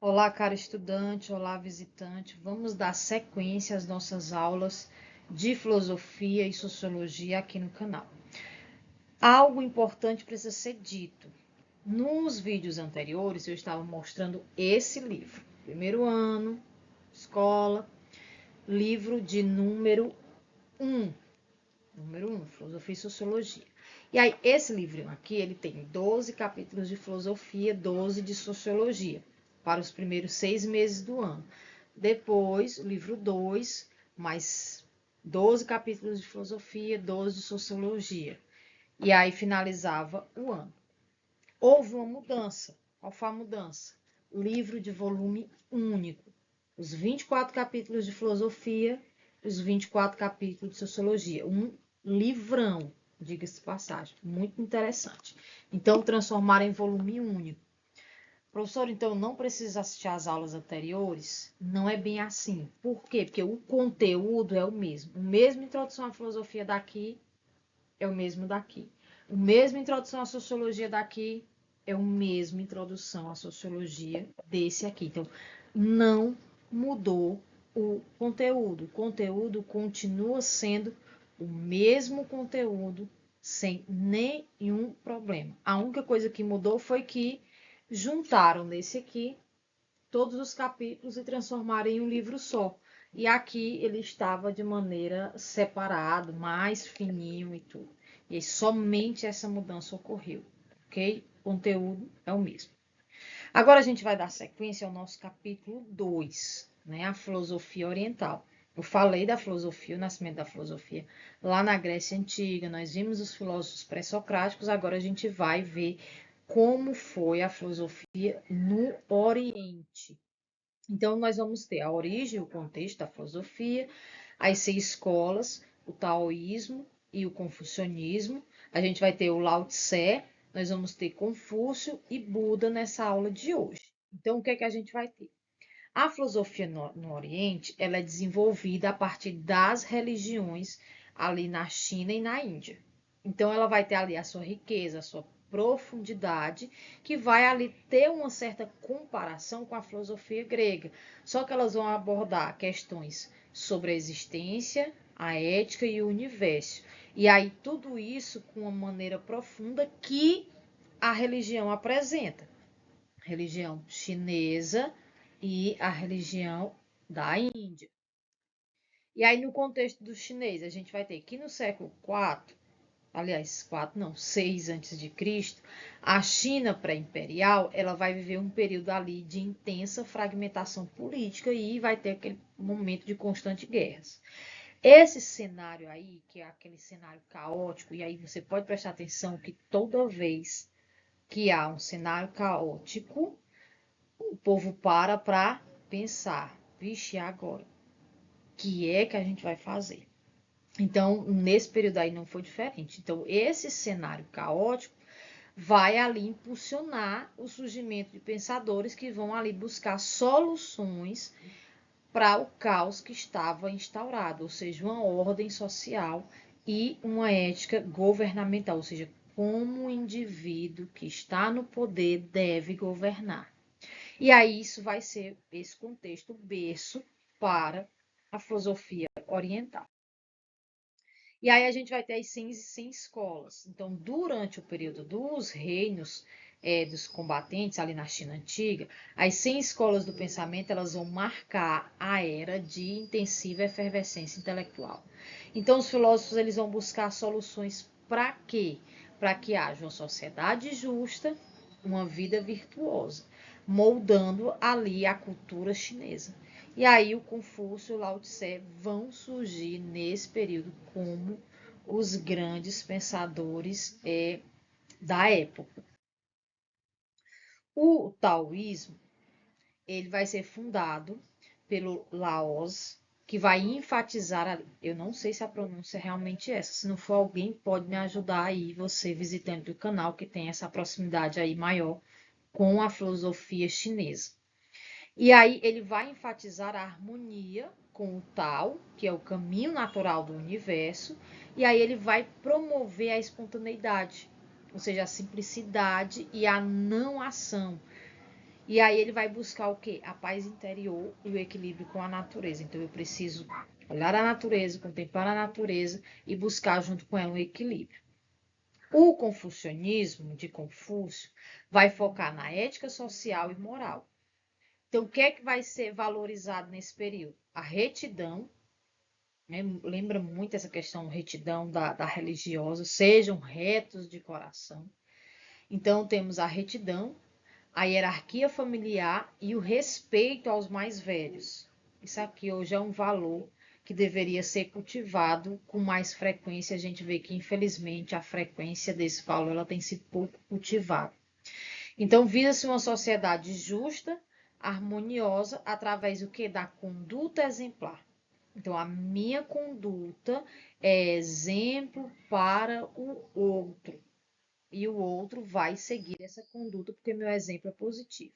Olá, caro estudante, olá, visitante. Vamos dar sequência às nossas aulas de filosofia e sociologia aqui no canal. Algo importante precisa ser dito. Nos vídeos anteriores, eu estava mostrando esse livro. Primeiro ano, escola, livro de um, número 1, Filosofia e Sociologia. E aí, esse livro aqui, ele tem 12 capítulos de filosofia, 12 de sociologia, para os primeiros 6 meses do ano. Depois, o livro 2, mais 12 capítulos de filosofia, 12 de sociologia. E aí finalizava o ano. Houve uma mudança. Qual foi a mudança? Livro de volume único. Os 24 capítulos de filosofia, os 24 capítulos de sociologia. Um livrão, diga-se de passagem, muito interessante. Então, transformaram em volume único. Professor, então não precisa assistir às aulas anteriores? Não é bem assim. Por quê? Porque o conteúdo é o mesmo. O mesmo introdução à filosofia daqui é o mesmo daqui. O mesmo introdução à sociologia daqui é o mesmo introdução à sociologia desse aqui. Então, não mudou o conteúdo. O conteúdo continua sendo o mesmo conteúdo sem nenhum problema. A única coisa que mudou foi que juntaram nesse aqui todos os capítulos e transformaram em um livro só. E aqui ele estava de maneira separado, mais fininho e tudo. E aí, somente essa mudança ocorreu, ok? O conteúdo é o mesmo. Agora a gente vai dar sequência ao nosso capítulo 2, né? A filosofia oriental. Eu falei da filosofia, o nascimento da filosofia lá na Grécia Antiga, nós vimos os filósofos pré-socráticos, agora a gente vai ver como foi a filosofia no Oriente. Então, nós vamos ter a origem, o contexto da filosofia, as 6 escolas, o taoísmo e o confucionismo. A gente vai ter o Lao Tse, nós vamos ter Confúcio e Buda nessa aula de hoje. Então, o que é que a gente vai ter? A filosofia no Oriente, ela é desenvolvida a partir das religiões ali na China e na Índia. Então, ela vai ter ali a sua riqueza, a sua profundidade, que vai ali ter uma certa comparação com a filosofia grega. Só que elas vão abordar questões sobre a existência, a ética e o universo. E aí, tudo isso com uma maneira profunda que a religião apresenta. Religião chinesa e a religião da Índia. E aí, no contexto do chinês, a gente vai ter que no século IV, aliás, 4 não, 6 antes de Cristo, a China pré-imperial, ela vai viver um período ali de intensa fragmentação política e vai ter aquele momento de constante guerras. Esse cenário aí, que é aquele cenário caótico, e aí você pode prestar atenção que toda vez que há um cenário caótico, o povo para pensar, vixe, agora, o que é que a gente vai fazer? Então, nesse período aí não foi diferente. Então, esse cenário caótico vai ali impulsionar o surgimento de pensadores que vão ali buscar soluções para o caos que estava instaurado, ou seja, uma ordem social e uma ética governamental, ou seja, como o indivíduo que está no poder deve governar. E aí isso vai ser esse contexto berço para a filosofia oriental. E aí a gente vai ter as 100 escolas. Então, durante o período dos reinos dos combatentes, ali na China Antiga, as 100 escolas do pensamento elas vão marcar a era de intensiva efervescência intelectual. Então, os filósofos eles vão buscar soluções para quê? Para que haja uma sociedade justa, uma vida virtuosa, moldando ali a cultura chinesa. E aí o Confúcio e o Lao Tse vão surgir nesse período como os grandes pensadores da época. O taoísmo ele vai ser fundado pelo Laos, que vai enfatizar, eu não sei se a pronúncia é realmente essa, se não for alguém pode me ajudar aí, você visitante do canal que tem essa proximidade aí maior com a filosofia chinesa. E aí ele vai enfatizar a harmonia com o Tao, que é o caminho natural do universo, e aí ele vai promover a espontaneidade, ou seja, a simplicidade e a não ação. E aí ele vai buscar o quê? A paz interior e o equilíbrio com a natureza. Então eu preciso olhar a natureza, contemplar a natureza e buscar junto com ela um equilíbrio. O confucionismo de Confúcio vai focar na ética social e moral. Então, o que é que vai ser valorizado nesse período? A retidão, né? Lembra muito essa questão retidão da religiosa, sejam retos de coração. Então, temos a retidão, a hierarquia familiar e o respeito aos mais velhos. Isso aqui hoje é um valor que deveria ser cultivado com mais frequência. A gente vê que, infelizmente, a frequência desse valor ela tem sido pouco cultivada. Então, visa-se uma sociedade justa, harmoniosa, através do que? Da conduta exemplar. Então, a minha conduta é exemplo para o outro. E o outro vai seguir essa conduta porque meu exemplo é positivo.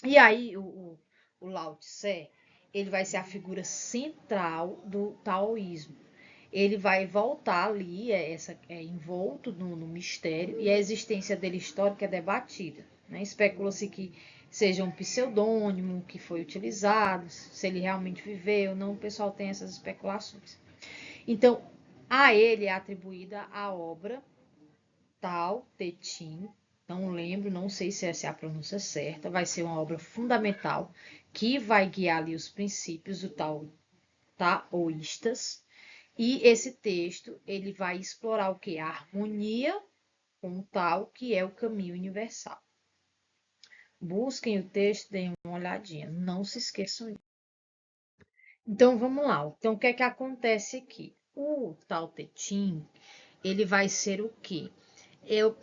E aí, o Lao Tse, ele vai ser a figura central do taoísmo. Ele vai voltar ali, envolto no mistério, e a existência dele histórica é debatida. Né? Especula-se que seja um pseudônimo que foi utilizado, se ele realmente viveu ou não, o pessoal tem essas especulações. Então, a ele é atribuída a obra Tao Te Ching. Não lembro, não sei se essa é a pronúncia certa. Vai ser uma obra fundamental que vai guiar ali os princípios do taoístas. E esse texto, ele vai explorar o que? A harmonia com o tal, que é o caminho universal. Busquem o texto, deem uma olhadinha. Não se esqueçam. Então, vamos lá. Então, o que é que acontece aqui? O Tao Te Ching, ele vai ser o quê?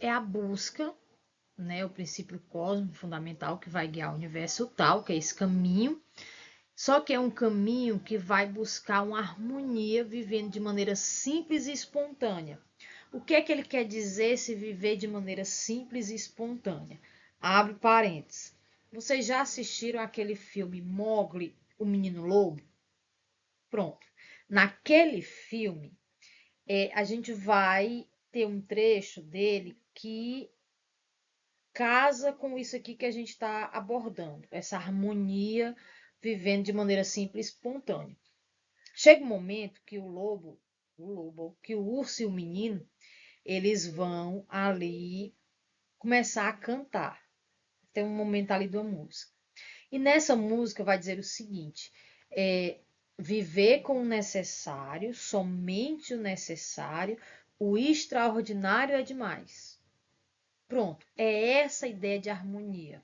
É a busca, né? O princípio cósmico fundamental que vai guiar o universo tal, que é esse caminho. Só que é um caminho que vai buscar uma harmonia vivendo de maneira simples e espontânea. O que é que ele quer dizer se viver de maneira simples e espontânea? Abre parênteses. Vocês já assistiram aquele filme Mowgli, o Menino Lobo? Pronto. Naquele filme, a gente vai ter um trecho dele que casa com isso aqui que a gente está abordando, essa harmonia vivendo de maneira simples e espontânea. Chega um momento que que o urso e o menino, eles vão ali começar a cantar. Tem um momento ali da música. E nessa música vai dizer o seguinte: viver com o necessário, somente o necessário, o extraordinário é demais. Pronto, é essa ideia de harmonia.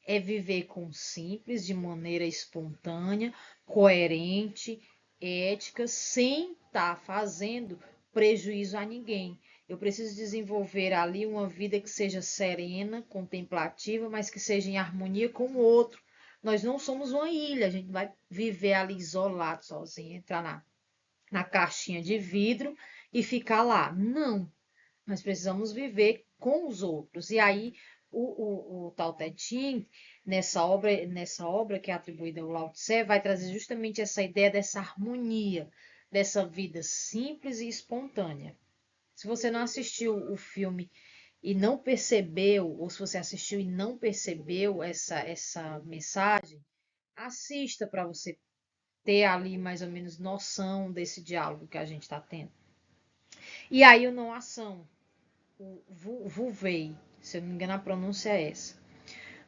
É viver com o simples, de maneira espontânea, coerente, ética, sem estar fazendo prejuízo a ninguém. Eu preciso desenvolver ali uma vida que seja serena, contemplativa, mas que seja em harmonia com o outro. Nós não somos uma ilha, a gente vai viver ali isolado, sozinho, entrar na caixinha de vidro e ficar lá. Não, nós precisamos viver com os outros. E aí, o Tao Te Ching, nessa obra que é atribuída ao Lao Tse, vai trazer justamente essa ideia dessa harmonia, dessa vida simples e espontânea. Se você não assistiu o filme e não percebeu, ou se você assistiu e não percebeu essa mensagem, assista para você ter ali mais ou menos noção desse diálogo que a gente está tendo. E aí o não ação, o Wu-Wei, se eu não me engano a pronúncia é essa.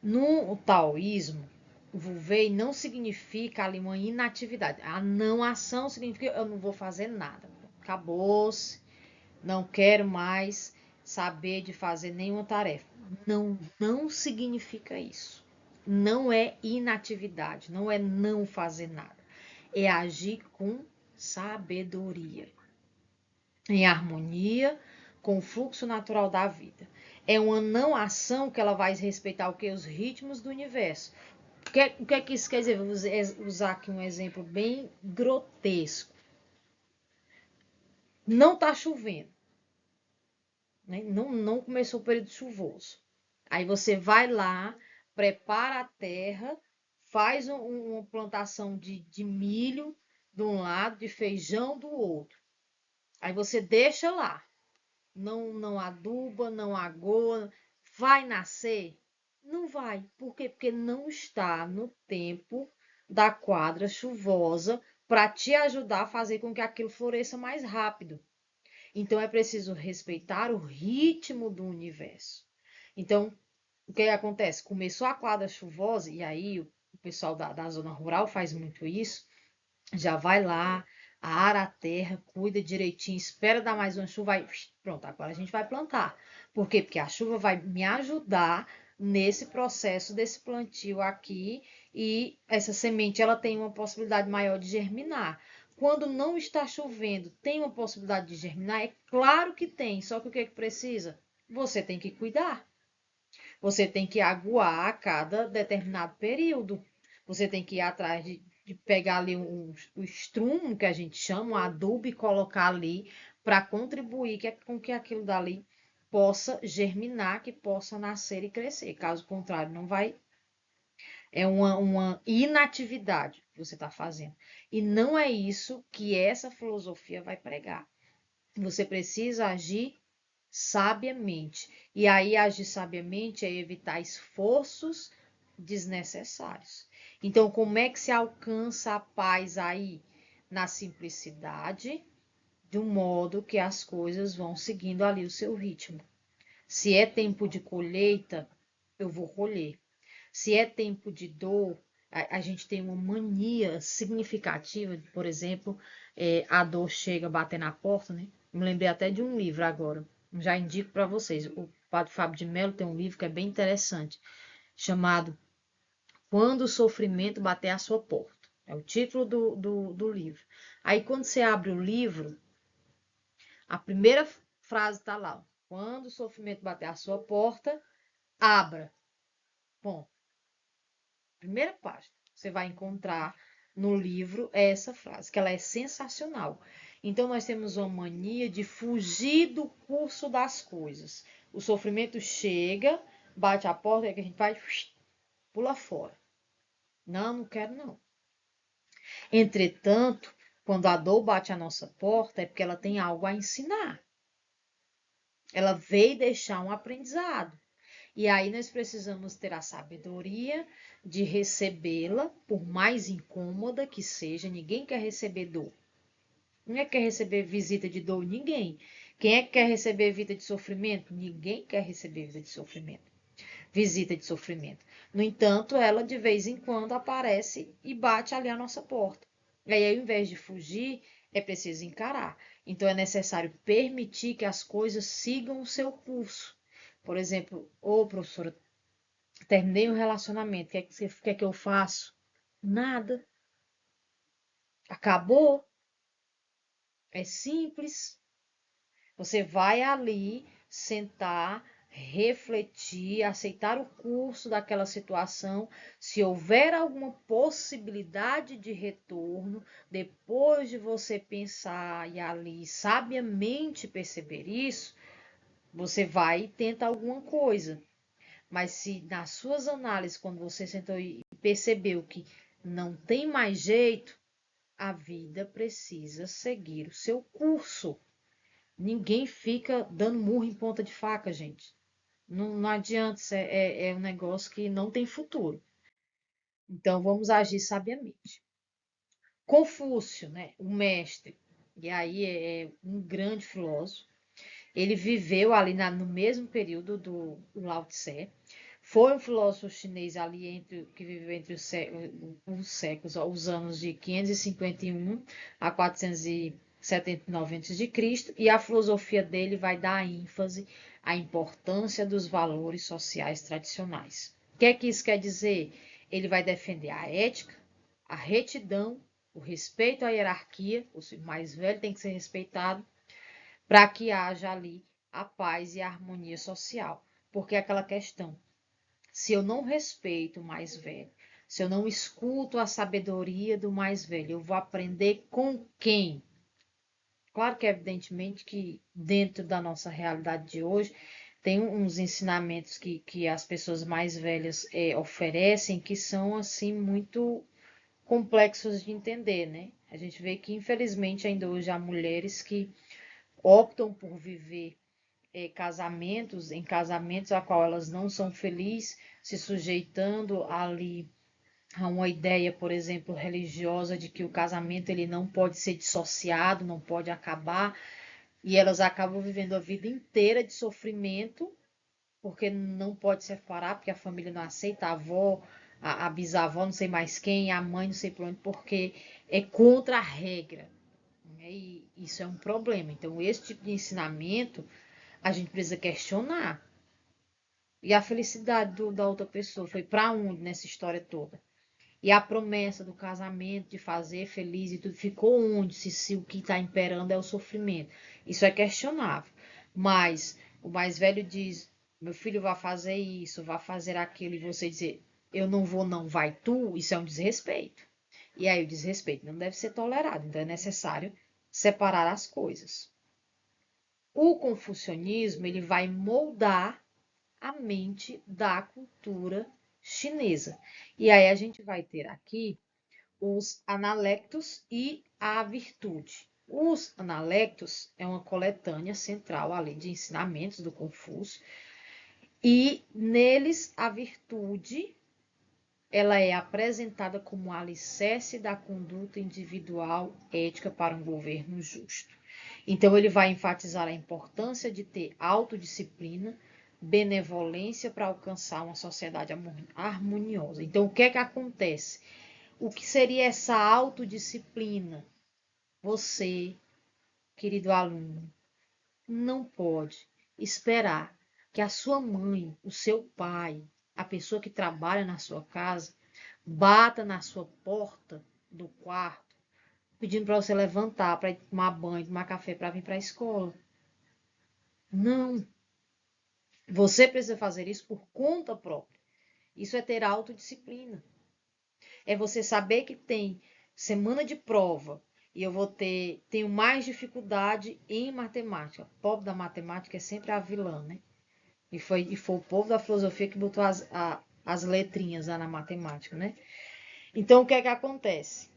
No taoísmo, o Wu-Wei não significa ali uma inatividade. A não ação significa eu não vou fazer nada. Acabou-se, não quero mais saber de fazer nenhuma tarefa. Não, não significa isso. Não é inatividade, não é não fazer nada. É agir com sabedoria, em harmonia com o fluxo natural da vida. É uma não ação que ela vai respeitar o que? Os ritmos do universo. O que é que isso quer dizer? Vou usar aqui um exemplo bem grotesco. Não está chovendo, né? Não começou o período chuvoso. Aí você vai lá, prepara a terra, faz uma plantação de milho de um lado, de feijão do outro. Aí você deixa lá. Não aduba, não agoa, vai nascer? Não vai. Por quê? Porque não está no tempo da quadra chuvosa para te ajudar a fazer com que aquilo floresça mais rápido. Então é preciso respeitar o ritmo do universo. Então, o que acontece? Começou a quadra chuvosa, e aí o pessoal da zona rural faz muito isso, já vai lá, ara a terra, cuida direitinho, espera dar mais uma chuva, aí, pronto, agora a gente vai plantar. Por quê? Porque a chuva vai me ajudar nesse processo desse plantio aqui e essa semente ela tem uma possibilidade maior de germinar. Quando não está chovendo, tem uma possibilidade de germinar? É claro que tem, só que o que é que precisa? Você tem que cuidar. Você tem que aguar a cada determinado período. Você tem que ir atrás de pegar ali o estrumo, que a gente chama, um adubo, e colocar ali para contribuir com que aquilo dali possa germinar, que possa nascer e crescer. Caso contrário, não vai. É uma inatividade que você está fazendo. E não é isso que essa filosofia vai pregar. Você precisa agir sabiamente. E aí, agir sabiamente é evitar esforços desnecessários. Então, como é que se alcança a paz aí? Na simplicidade, de um modo que as coisas vão seguindo ali o seu ritmo. Se é tempo de colheita, eu vou colher. Se é tempo de dor, a gente tem uma mania significativa, por exemplo, a dor chega a bater na porta, né? Me lembrei até de um livro agora, já indico para vocês. O Padre Fábio de Mello tem um livro que é bem interessante, chamado Quando o Sofrimento Bater à Sua Porta. É o título do livro. Aí, quando você abre o livro, a primeira frase está lá: quando o sofrimento bater à sua porta, abra. Bom, primeira página, você vai encontrar no livro essa frase, que ela é sensacional. Então, nós temos uma mania de fugir do curso das coisas. O sofrimento chega, bate a porta, é que a gente faz, pula fora. Não, não quero não. Entretanto, quando a dor bate a nossa porta, é porque ela tem algo a ensinar. Ela veio deixar um aprendizado. E aí nós precisamos ter a sabedoria de recebê-la, por mais incômoda que seja. Ninguém quer receber dor. Ninguém quer receber visita de dor, ninguém. Quem é que quer receber visita de sofrimento? Ninguém quer receber visita de sofrimento. Visita de sofrimento. No entanto, ela de vez em quando aparece e bate ali a nossa porta. E aí, ao invés de fugir, é preciso encarar. Então, é necessário permitir que as coisas sigam o seu curso. Por exemplo, ô professora, terminei um relacionamento, o que é que você quer que eu faço? Nada. Acabou. É simples. Você vai ali sentar, refletir, aceitar o curso daquela situação. Se houver alguma possibilidade de retorno, depois de você pensar e ali sabiamente perceber isso, você vai e tenta alguma coisa. Mas se nas suas análises, quando você sentou e percebeu que não tem mais jeito, a vida precisa seguir o seu curso. Ninguém fica dando murro em ponta de faca, gente. Não, não adianta, é um negócio que não tem futuro. Então vamos agir sabiamente. Confúcio, né, o mestre, e aí é um grande filósofo. Ele viveu ali no mesmo período do Lao Tse. Foi um filósofo chinês ali que viveu entre os séculos, os anos de 551 a 479 a.C. E a filosofia dele vai dar ênfase à importância dos valores sociais tradicionais. O que é que isso quer dizer? Ele vai defender a ética, a retidão, o respeito à hierarquia, o mais velho tem que ser respeitado, para que haja ali a paz e a harmonia social. Porque é aquela questão, se eu não respeito o mais velho, se eu não escuto a sabedoria do mais velho, eu vou aprender com quem? Claro que, evidentemente, que dentro da nossa realidade de hoje, tem uns ensinamentos que as pessoas mais velhas oferecem que são, assim, muito complexos de entender, né? A gente vê que, infelizmente, ainda hoje há mulheres que optam por viver em casamentos a qual elas não são felizes se sujeitando ali a uma ideia, por exemplo, religiosa de que o casamento ele não pode ser dissociado, não pode acabar, e elas acabam vivendo a vida inteira de sofrimento, porque não pode separar, porque a família não aceita, a avó, a bisavó, não sei mais quem, a mãe, não sei por onde, porque é contra a regra, né? E isso é um problema. Então, esse tipo de ensinamento a gente precisa questionar. E a felicidade da outra pessoa foi para onde nessa história toda? E a promessa do casamento, de fazer feliz e tudo, ficou onde? Se o que está imperando é o sofrimento. Isso é questionável. Mas o mais velho diz: meu filho vai fazer isso, vai fazer aquilo, e você dizer: eu não vou, não, vai tu, isso é um desrespeito. E aí o desrespeito não deve ser tolerado. Então é necessário separar as coisas. O confucionismo ele vai moldar a mente da cultura chinesa. E aí a gente vai ter aqui os analectos e a virtude. Os analectos é uma coletânea central ali de ensinamentos do Confúcio e neles a virtude ela é apresentada como alicerce da conduta individual ética para um governo justo. Então ele vai enfatizar a importância de ter autodisciplina, benevolência para alcançar uma sociedade harmoniosa. Então o que é que acontece? O que seria essa autodisciplina? Você, querido aluno, não pode esperar que a sua mãe, o seu pai, a pessoa que trabalha na sua casa, bata na sua porta do quarto, pedindo para você levantar, para ir tomar banho, tomar café, para vir para a escola. Não. Você precisa fazer isso por conta própria. Isso é ter autodisciplina. É você saber que tem semana de prova e eu tenho mais dificuldade em matemática. O povo da matemática é sempre a vilã, né? E foi o povo da filosofia que botou as letrinhas lá na matemática, né? Então, o que é que acontece?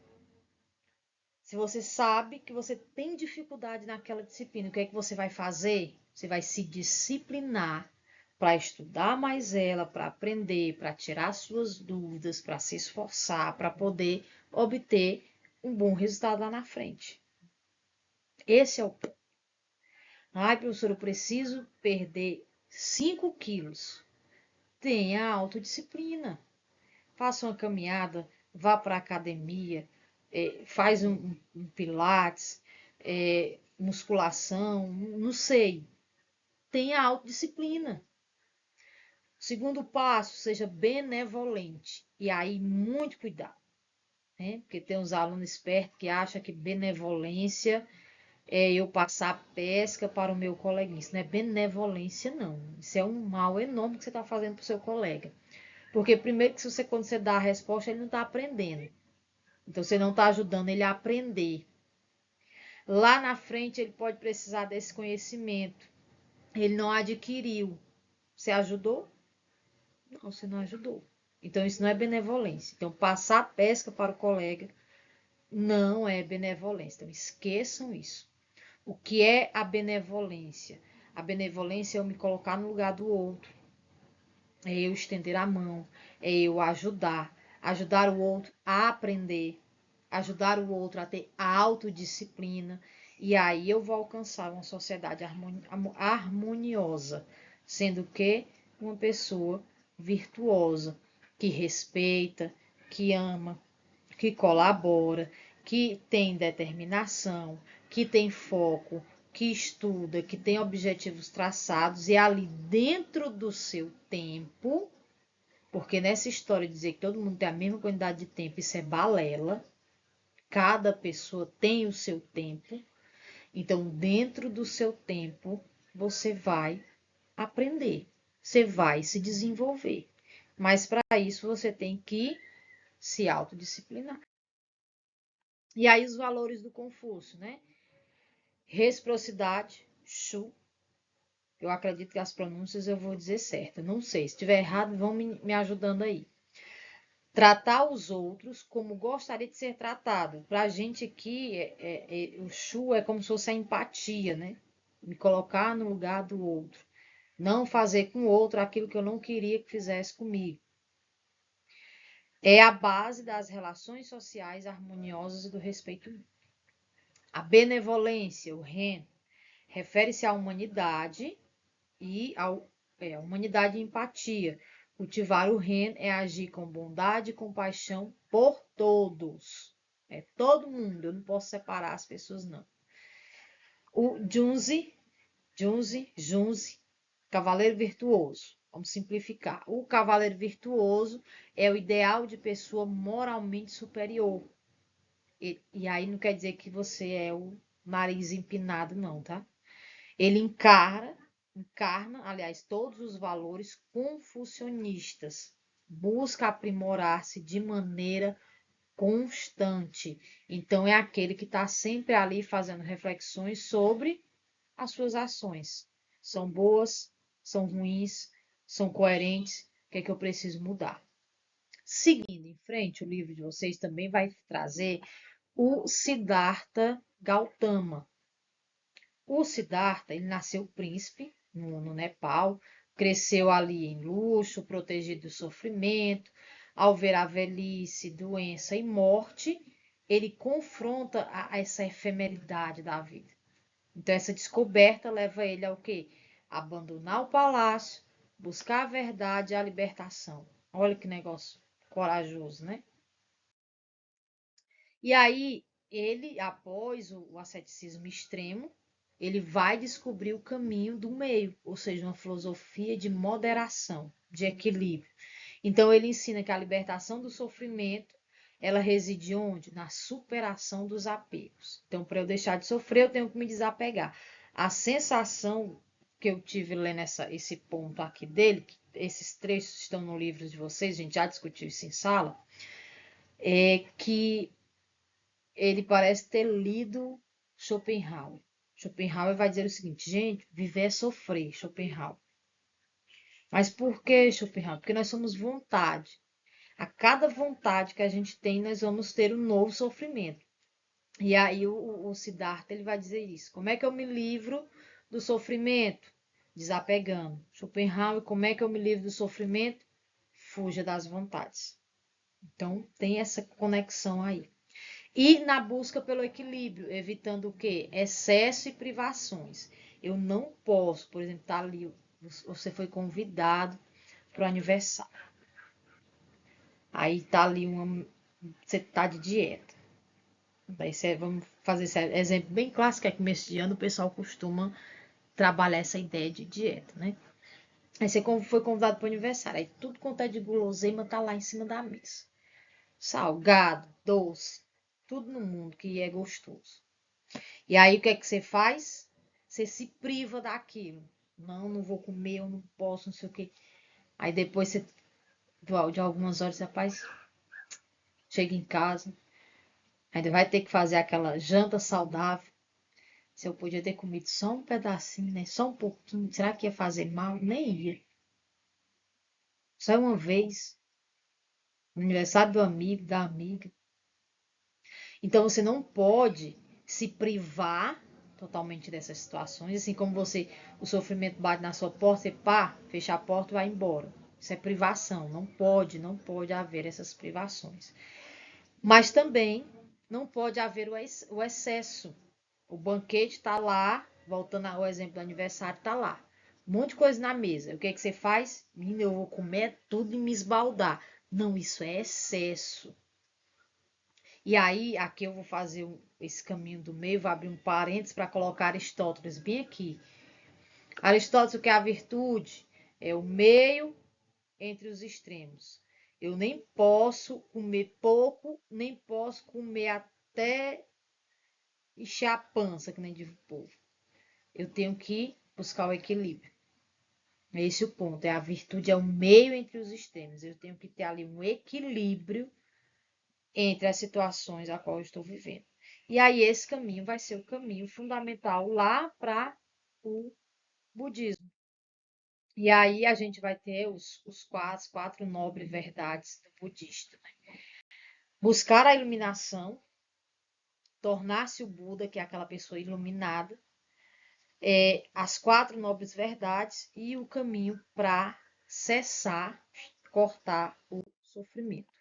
Se você sabe que você tem dificuldade naquela disciplina, o que é que você vai fazer? Você vai se disciplinar para estudar mais ela, para aprender, para tirar suas dúvidas, para se esforçar, para poder obter um bom resultado lá na frente. Esse é o ponto. Ai, professor, eu preciso perder 5 quilos. Tenha autodisciplina. Faça uma caminhada, vá para a academia, faz um pilates, musculação, não sei. Tenha autodisciplina. Segundo passo, seja benevolente. E aí, muito cuidado, né? Porque tem uns alunos espertos que acham que benevolência é eu passar pesca para o meu coleguinha. Isso não é benevolência, não. Isso é um mal enorme que você está fazendo para o seu colega. Porque primeiro que quando você dá a resposta, ele não está aprendendo. Então você não está ajudando ele a aprender. Lá na frente ele pode precisar desse conhecimento. Ele não adquiriu. Você ajudou? Não, você não ajudou. Então isso não é benevolência. Então passar a pesca para o colega não é benevolência. Então esqueçam isso. O que é a benevolência? A benevolência é eu me colocar no lugar do outro. É eu estender a mão, é eu ajudar o outro a aprender, ajudar o outro a ter autodisciplina, e aí eu vou alcançar uma sociedade harmoniosa, sendo que uma pessoa virtuosa, que respeita, que ama, que colabora, que tem determinação, que tem foco, que estuda, que tem objetivos traçados e ali dentro do seu tempo, porque nessa história de dizer que todo mundo tem a mesma quantidade de tempo, isso é balela. Cada pessoa tem o seu tempo. Então, dentro do seu tempo, você vai aprender, você vai se desenvolver. Mas para isso você tem que se autodisciplinar. E aí os valores do Confúcio, né? Reciprocidade, Shu. Eu acredito que as pronúncias eu vou dizer certo. Não sei, se estiver errado, vão me ajudando aí. Tratar os outros como gostaria de ser tratado. Para a gente aqui, o Shu é como se fosse a empatia, né? Me colocar no lugar do outro. Não fazer com o outro aquilo que eu não queria que fizesse comigo. É a base das relações sociais harmoniosas e do respeito mútuo. A benevolência, o REN, refere-se à humanidade humanidade e empatia. Cultivar o REN é agir com bondade e compaixão por todos. É todo mundo, eu não posso separar as pessoas, não. O Junzi, cavaleiro virtuoso. Vamos simplificar. O cavaleiro virtuoso é o ideal de pessoa moralmente superior. E aí não quer dizer que você é o nariz empinado, não, tá? Ele encarna, aliás, todos os valores confucionistas. Busca aprimorar-se de maneira constante. Então, é aquele que está sempre ali fazendo reflexões sobre as suas ações. São boas, são ruins, são coerentes, o que é que eu preciso mudar? Seguindo em frente, o livro de vocês também vai trazer o Siddhartha Gautama. O Siddhartha, ele nasceu príncipe no Nepal, cresceu ali em luxo, protegido do sofrimento. Ao ver a velhice, doença e morte, ele confronta essa efemeridade da vida. Então, essa descoberta leva ele ao quê? Abandonar o palácio, buscar a verdade e a libertação. Olha que negócio corajoso, né? E aí, ele, após o asceticismo extremo, ele vai descobrir o caminho do meio, ou seja, uma filosofia de moderação, de equilíbrio. Então, ele ensina que a libertação do sofrimento, ela reside onde? Na superação dos apegos. Então, para eu deixar de sofrer, eu tenho que me desapegar. A sensação que eu tive lendo esse ponto aqui dele, que esses trechos estão no livro de vocês, a gente já discutiu isso em sala, é que ele parece ter lido Schopenhauer. Schopenhauer vai dizer o seguinte, gente, viver é sofrer, Schopenhauer. Mas por que, Schopenhauer? Porque nós somos vontade. A cada vontade que a gente tem, nós vamos ter um novo sofrimento. E aí o Siddhartha ele vai dizer isso. Como é que eu me livro do sofrimento? Desapegando. Schopenhauer, como é que eu me livro do sofrimento? Fuja das vontades. Então tem essa conexão aí. E na busca pelo equilíbrio, evitando o quê? Excesso e privações. Eu não posso, por exemplo, estar ali, você foi convidado para o aniversário. Aí tá ali você tá de dieta. Daí vamos fazer esse exemplo bem clássico, é que começo de ano o pessoal costuma trabalhar essa ideia de dieta, né? Aí você foi convidado para o aniversário, aí tudo quanto é de guloseima tá lá em cima da mesa. Salgado, doce, tudo no mundo que é gostoso. E aí o que é que você faz? Você se priva daquilo. Não, não vou comer, eu não posso, não sei o quê. Aí depois você, de algumas horas, rapaz, chega em casa, ainda vai ter que fazer aquela janta saudável. Se eu podia ter comido só um pedacinho, né? Só um pouquinho, será que ia fazer mal? Nem ia. Só uma vez, no aniversário do amigo, da amiga. Então você não pode se privar totalmente dessas situações, assim como o sofrimento bate na sua porta, você pá, fecha a porta e vai embora. Isso é privação, não pode haver essas privações. Mas também não pode haver o excesso. O banquete está lá, voltando ao exemplo do aniversário, está lá. Um monte de coisa na mesa. O que é que você faz? Menina, eu vou comer tudo e me esbaldar. Não, isso é excesso. E aí, aqui eu vou fazer esse caminho do meio, vou abrir um parênteses para colocar Aristóteles bem aqui. Aristóteles, o que é a virtude? É o meio entre os extremos. Eu nem posso comer pouco, nem posso comer até encher a pança, que nem diz o povo. Eu tenho que buscar o equilíbrio. Esse é o ponto. A virtude é o meio entre os extremos. Eu tenho que ter ali um equilíbrio entre as situações a qual eu estou vivendo. E aí esse caminho vai ser o caminho fundamental lá para o budismo. E aí a gente vai ter as quatro nobres verdades do budista. Né? Buscar a iluminação, tornar-se o Buda, que é aquela pessoa iluminada, as 4 nobres verdades e o caminho para cessar, cortar o sofrimento.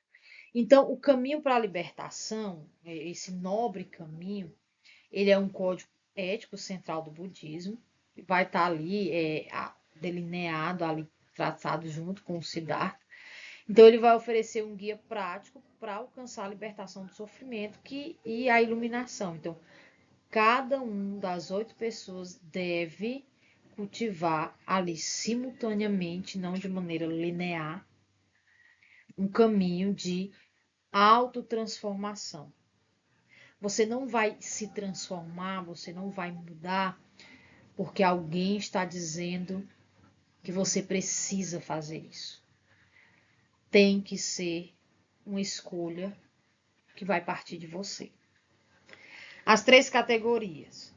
Então, o caminho para a libertação, esse nobre caminho, ele é um código ético central do budismo, vai estar ali delineado, ali tratado junto com o Siddhartha. Então, ele vai oferecer um guia prático para alcançar a libertação do sofrimento e a iluminação. Então, cada um das 8 pessoas deve cultivar ali simultaneamente, não de maneira linear, um caminho de autotransformação. Você não vai se transformar, você não vai mudar porque alguém está dizendo que você precisa fazer isso. Tem que ser uma escolha que vai partir de você. As 3 categorias.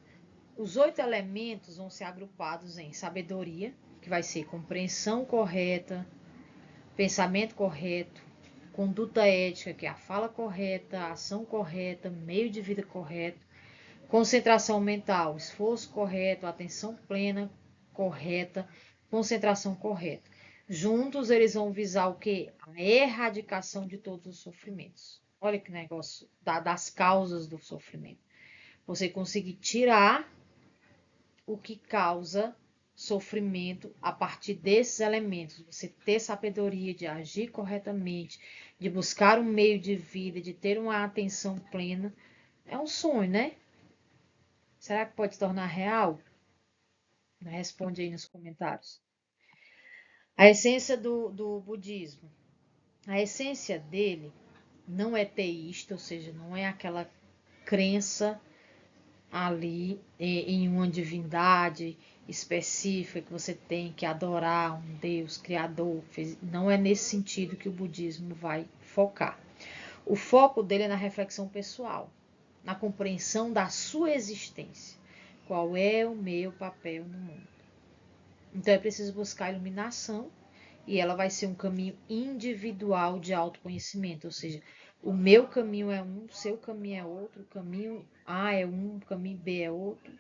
Os 8 elementos vão ser agrupados em sabedoria, que vai ser compreensão correta, pensamento correto, conduta ética, que é a fala correta, a ação correta, meio de vida correto, concentração mental, esforço correto, atenção plena correta, concentração correta. Juntos eles vão visar o quê? A erradicação de todos os sofrimentos. Olha que negócio das causas do sofrimento. Você conseguir tirar o que causa sofrimento a partir desses elementos. Você ter sabedoria de agir corretamente, de buscar um meio de vida, de ter uma atenção plena. É um sonho, né? Será que pode se tornar real? Responde aí nos comentários. A essência do budismo. A essência dele não é teísta, ou seja, não é aquela crença ali em uma divindade específica que você tem que adorar um Deus criador. Não é nesse sentido que o budismo vai focar. O foco dele é na reflexão pessoal, na compreensão da sua existência. Qual é o meu papel no mundo? Então é preciso buscar iluminação e ela vai ser um caminho individual de autoconhecimento, ou seja, o meu caminho é um, o seu caminho é outro, o caminho A é um, o caminho B é outro,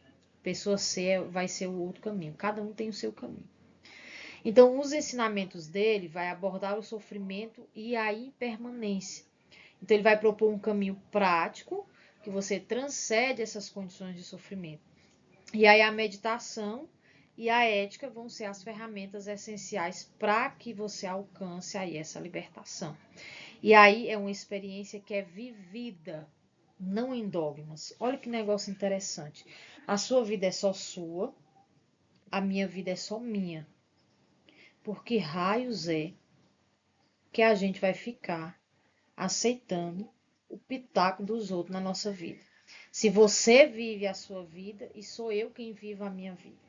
pessoa C vai ser o outro caminho, cada um tem o seu caminho. Então, os ensinamentos dele vai abordar o sofrimento e a impermanência. Então, ele vai propor um caminho prático, que você transcende essas condições de sofrimento. E aí a meditação e a ética vão ser as ferramentas essenciais para que você alcance aí essa libertação. E aí é uma experiência que é vivida, não em dogmas. Olha que negócio interessante. A sua vida é só sua, a minha vida é só minha. Por que raios é que a gente vai ficar aceitando o pitaco dos outros na nossa vida? Se você vive a sua vida e sou eu quem vivo a minha vida.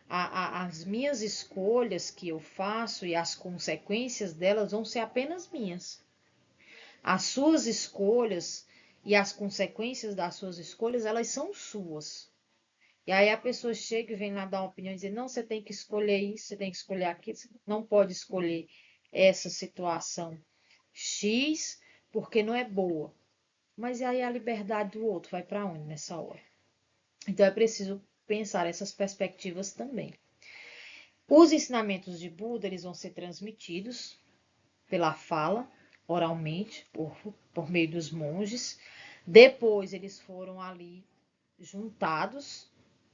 As minhas escolhas que eu faço e as consequências delas vão ser apenas minhas. As suas escolhas e as consequências das suas escolhas, elas são suas. E aí a pessoa chega e vem lá dar uma opinião e dizer, não, você tem que escolher isso, você tem que escolher aquilo, você não pode escolher essa situação X porque não é boa. Mas e aí a liberdade do outro vai para onde nessa hora? Então é preciso pensar essas perspectivas também. Os ensinamentos de Buda eles vão ser transmitidos pela fala, oralmente, por meio dos monges. Depois eles foram ali juntados,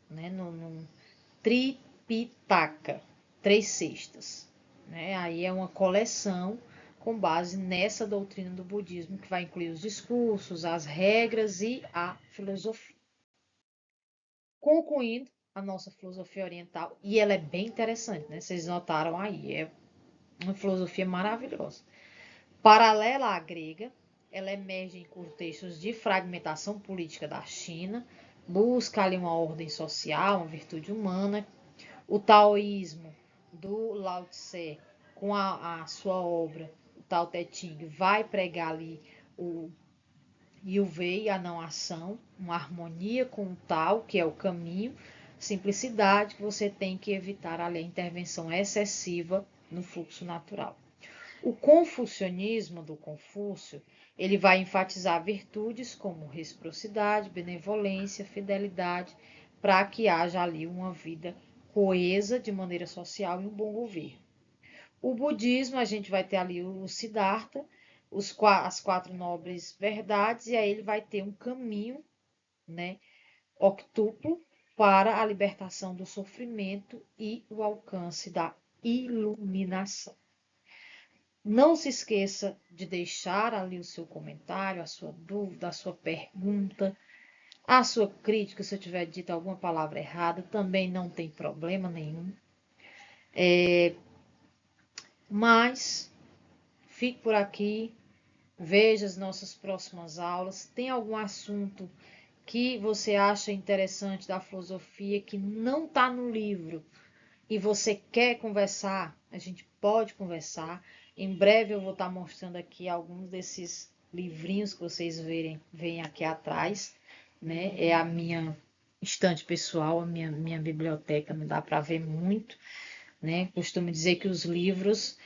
né, num Tripitaka, 3 cestas. Né? Aí é uma coleção com base nessa doutrina do budismo, que vai incluir os discursos, as regras e a filosofia. Concluindo a nossa filosofia oriental, e ela é bem interessante, né? Vocês notaram aí, é uma filosofia maravilhosa. Paralela à grega, ela emerge em contextos de fragmentação política da China, busca ali uma ordem social, uma virtude humana. O taoísmo do Lao Tse, com a sua obra, o Tao Te Ching, vai pregar ali o Yue, a não ação, uma harmonia com o Tao, que é o caminho, simplicidade, que você tem que evitar ali a intervenção excessiva no fluxo natural. O confucionismo do Confúcio, ele vai enfatizar virtudes como reciprocidade, benevolência, fidelidade, para que haja ali uma vida coesa de maneira social e um bom governo. O budismo, a gente vai ter ali o Siddhartha, as quatro nobres verdades, e aí ele vai ter um caminho, né, octuplo para a libertação do sofrimento e o alcance da iluminação. Não se esqueça de deixar ali o seu comentário, a sua dúvida, a sua pergunta, a sua crítica. Se eu tiver dito alguma palavra errada, também não tem problema nenhum. Mas fique por aqui, veja as nossas próximas aulas. Tem algum assunto que você acha interessante da filosofia que não está no livro e você quer conversar? A gente pode conversar. Em breve eu vou estar mostrando aqui alguns desses livrinhos que vocês veem aqui atrás, né? É a minha estante pessoal, a minha biblioteca, não dá para ver muito, né? Costumo dizer que os livros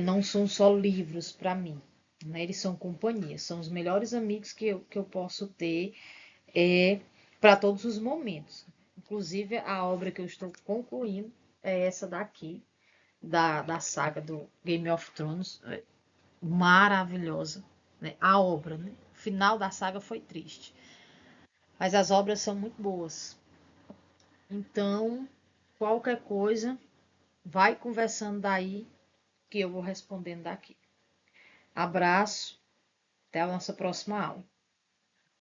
não são só livros para mim, né? Eles são companhia, são os melhores amigos que eu posso ter para todos os momentos. Inclusive, a obra que eu estou concluindo é essa daqui, da saga do Game of Thrones, maravilhosa, né? A obra, né? O final da saga foi triste, mas as obras são muito boas. Então, qualquer coisa, vai conversando daí que eu vou respondendo daqui. Abraço, até a nossa próxima aula.